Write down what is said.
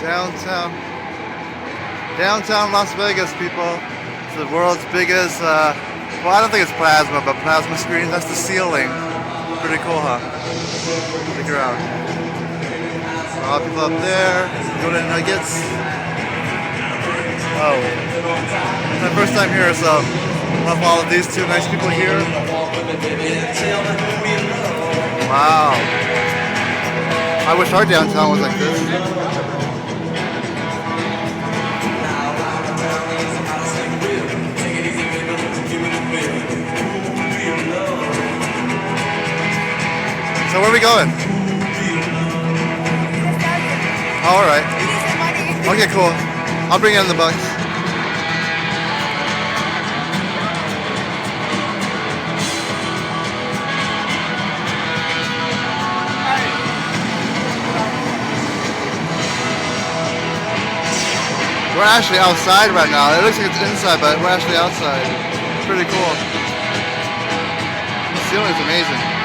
Downtown. Downtown Las Vegas, people. It's the world's biggest, well, I don't think it's plasma, but plasma screen. That's the ceiling. Pretty cool, huh? Check it out. A lot of people up there. Golden Nuggets. Oh. It's my first time here, so love all of these two nice people here. Wow. I wish our downtown was like this. So where are we going? Oh, all right. Okay, cool. I'll bring in the bucks. We're actually outside right now. It looks like it's inside, but we're actually outside. It's pretty cool. The ceiling's amazing.